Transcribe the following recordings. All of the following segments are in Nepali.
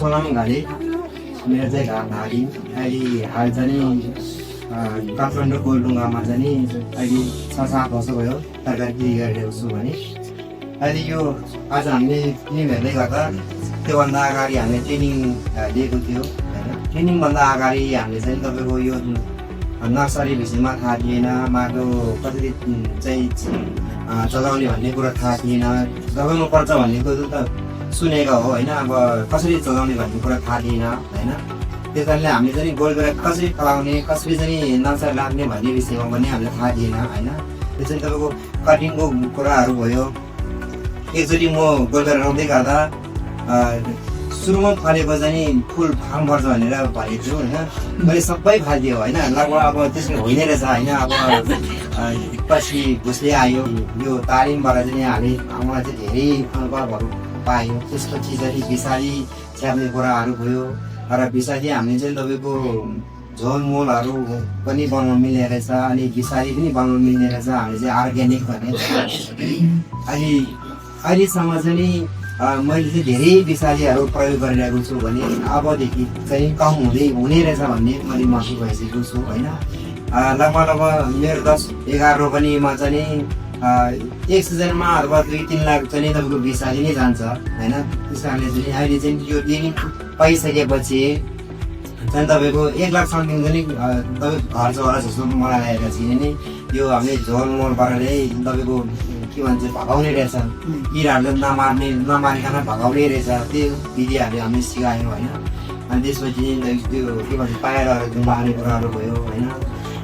सोनाम घारी मेरो चाहिँ घारी अहिले हाल चाहिँ काठमाडौँ कोलडुङ्गामा चाहिँ अहिले 6-7 वर्ष भयो तरकारी गरिरहेको छु भने अहिले यो आज हामीले फिल्महरूले गर्दा त्योभन्दा अगाडि हामीले ट्रेनिङ लिएको थियो होइन। ट्रेनिङभन्दा अगाडि हामीले चाहिँ तपाईँको यो नर्सरी विषयमा थाहा थिएन, माटो कसरी चाहिँ चलाउने भन्ने कुरा थाहा थिएन, लगाउनु पर्छ भन्ने कुरो त सुनेको हो होइन। अब कसरी चलाउने भन्ने कुरा थाहा थिएन होइन। त्यस कारणले हामीले चाहिँ गोलबेरा कसरी चलाउने, कसरी चाहिँ नर्सरी लाग्ने भन्ने विषयमा पनि हामीलाई थाहा थिएन होइन। त्यो चाहिँ तपाईँको कटिङको कुराहरू भयो। एकचोटि म गोलबेरा लाउँदै गर्दा सुरुमा फलेको चाहिँ फुल फाल्नुपर्छ भनेर भनेको छु होइन। मैले सबै फालिदियो होइन। लगभग अब त्यसमा होइन रहेछ होइन। अब पछि घुस्दै आयो यो तालिमबाट चाहिँ हामीले मलाई चाहिँ धेरै अनुभवहरू पायो। त्यसपछि चाहिँ बिसारी छ्याप्ने कुराहरू भयो र बिसारी हामीले चाहिँ तपाईँको झोलमोलहरू पनि बनाउनु मिल्ने रहेछ अनि बिसारी पनि बनाउनु मिल्ने रहेछ। हामीले चाहिँ अर्ग्यानिक भन्ने अहिलेसम्म चाहिँ मैले चाहिँ धेरै बिसारीहरू प्रयोग गरिरहेको छु भने अबदेखि चाहिँ कम हुने रहेछ भन्ने मैले महसुस भइसकेको छु होइन। लगभग मेरो 10-11 रोपनीमा चाहिँ एक सिजनमा अथवा 2-3 लाख चाहिँ तपाईँको बिसारी नै जान्छ होइन। त्यस कारणले चाहिँ अहिले चाहिँ यो ट्रेनिङ पाइसकेपछि चाहिँ तपाईँको 1 लाख समथिङ चाहिँ तपाईँको खर्च होला जस्तो मलाई लागेको छैन नि। यो हामीले झोलमोलबाट नै तपाईँको के भन्छ भगाउने रहेछ, किराहरूले नमारिकन भगाउने रहेछ। त्यो विधिहरूले हामीले सिकायौँ होइन। अनि त्यसपछि त्यो के भन्छ टायरहरू बार्ने कुराहरू भयो होइन।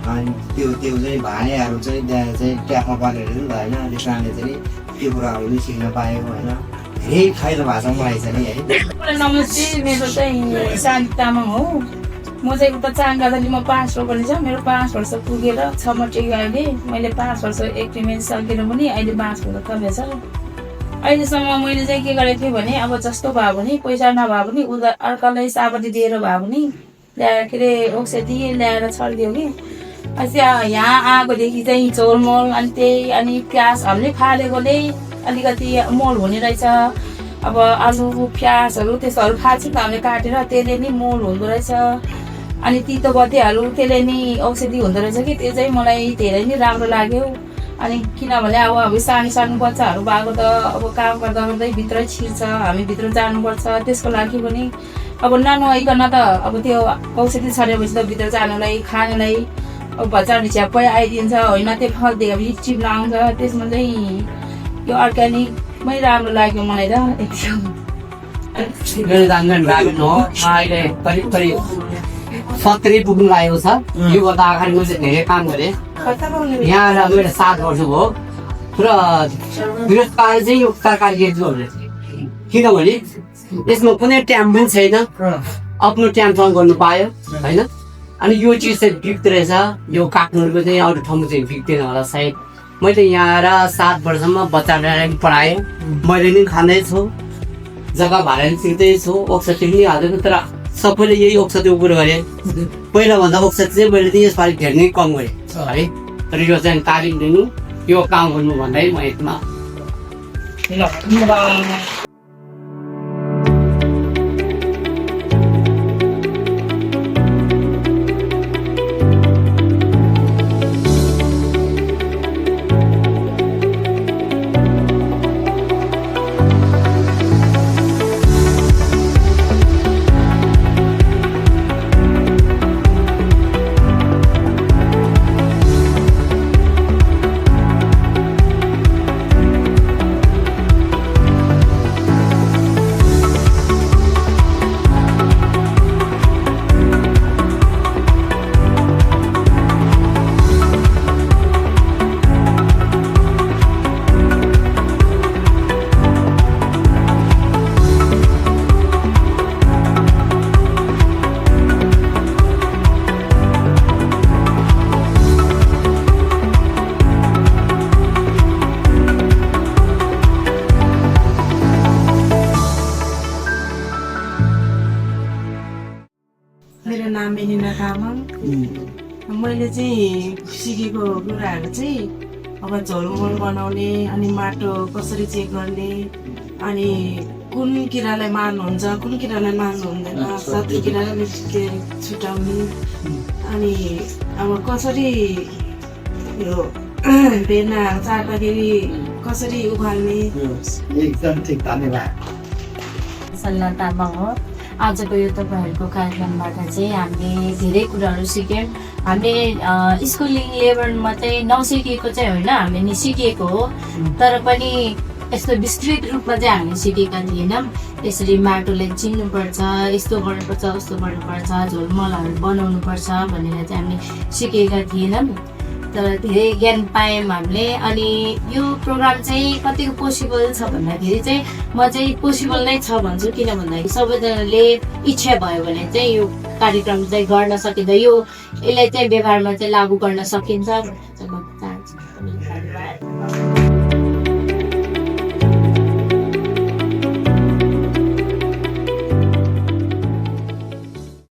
अनि त्यो चाहिँ भाँडेहरू चाहिँ त्यहाँ चाहिँ ट्यापमा बनेर नि त होइन। त्यस कारणले चाहिँ त्यो कुराहरू पनि सिक्न पाएको होइन। धेरै फाइदा भएको छ मलाई चाहिँ है। नमस्ते, मेरो चाहिँ शान्ति तामाङ हो। म चाहिँ उता चाङगाजालीमा 5 रोपनी छ। मेरो 5 वर्ष पुगेर 6 मटेको अहिले। मैले 5 वर्ष एक्सपिरिमेन्ट सकेर पनि अहिले 5 वर्ष थपेछ। अहिलेसम्म मैले चाहिँ के गरेको थिएँ भने अब जस्तो भयो भने पैसा नभए पनि उता अर्कालाई साबती दिएर भए पनि ल्याएर के अरे औषधि ल्याएर छरिदियो कि। अस्ति यहाँ आएकोदेखि चाहिँ झोलमोल अनि त्यही अनि प्याज हामीले फालेकोले अलिकति मोल हुने रहेछ। अब आलु प्याजहरू त्यस्तोहरू फाल्छौँ त हामीले काटेर, त्यसले नि मोल हुँदो रहेछ। अनि तितो बत्तीहरू त्यसले नि औषधि हुँदो रहेछ कि त्यो चाहिँ मलाई धेरै नै राम्रो लाग्यो। अनि किनभने अब सानो सानो बच्चाहरू भएको त अब काम गर्दा गर्दै भित्रै छिर्छ, हामी भित्र जानुपर्छ। त्यसको लागि पनि अब ननुहाइकन त अब त्यो औषधि छरेपछि त भित्र जानुलाई खानुलाई अब भचाउने झ्याप्पै आइदिन्छ होइन। त्यो फलिदिएपछि चिप्न आउँछ। त्यसमा चाहिँ यो अर्ग्यानिकमै राम्रो लाग्यो मलाई त यति हो। मेरो जानकारी लाग्नु हो अहिले करिब 70 पुग्नु लागेको छ। यो गर्दा अगाडि मैले धेरै काम गरेँ। यहाँ आएर मेरो 7 वर्ष भयो र विरोधकारी चाहिँ यो तरकारी खेतीहरू किनभने यसमा कुनै टाइम पनि छैन। आफ्नो टाइमसँग गर्नु पायो होइन। अनि यो चिज चाहिँ बिग्दो रहेछ। यो काठमाडौँको चाहिँ अरू ठाउँमा चाहिँ बिग्दैन होला सायद। मैले यहाँ आएर 7 वर्षमा बच्चालाई पढाएँ। मैले नि खाँदैछु, जग्गा भाडा पनि तिर्दैछु, औषधि पनि हाल्दैछु। तर सबैले यही औषधिको कुरो गरेँ। पहिलाभन्दा औषधि चाहिँ मैले चाहिँ यसपालि धेरै नै कम गरेँ है। तर यो चाहिँ तालिम दिनु, यो काम गर्नु भन्दै म यसमा मेरो नाम मेलिना तामाङ। मैले चाहिँ सिकेको कुराहरू चाहिँ अब झोलमोल बनाउने, अनि माटो कसरी चेक गर्ने, अनि कुन किरालाई मार्नुहुन्छ कुन किरालाई मार्नु हुँदैन सबै किरालाई छुटाउने अनि अब कसरी यो भेना चाट्दाखेरि कसरी उखाल्ने एकदम ठिक धन्यवाद सल्लाह तामाङ हो आजको यो तपाईँहरूको कार्यक्रमबाट चाहिँ हामीले धेरै कुराहरू सिक्यौँ हामीले स्कुलिङ लेभलमा चाहिँ नसिकेको चाहिँ होइन हामीले सिकेको हो तर पनि यस्तो विस्तृत रूपमा चाहिँ हामीले सिकेका थिएनौँ यसरी माटोले चिन्नुपर्छ यस्तो गर्नुपर्छ उस्तो गर्नुपर्छ झोलमलहरू बनाउनुपर्छ भनेर चाहिँ हामीले सिकेका थिएनौँ तर धेरै ज्ञान पायौँ हामीले अनि यो प्रोग्राम चाहिँ कतिको पोसिबल छ भन्दाखेरि चाहिँ म चाहिँ पोसिबल नै छ भन्छु किन भन्दाखेरि सबैजनाले इच्छा भयो भने चाहिँ यो कार्यक्रम चाहिँ गर्न सकिँदा यसलाई चाहिँ व्यवहारमा चाहिँ लागू गर्न सकिन्छ भनेर चाहिँ म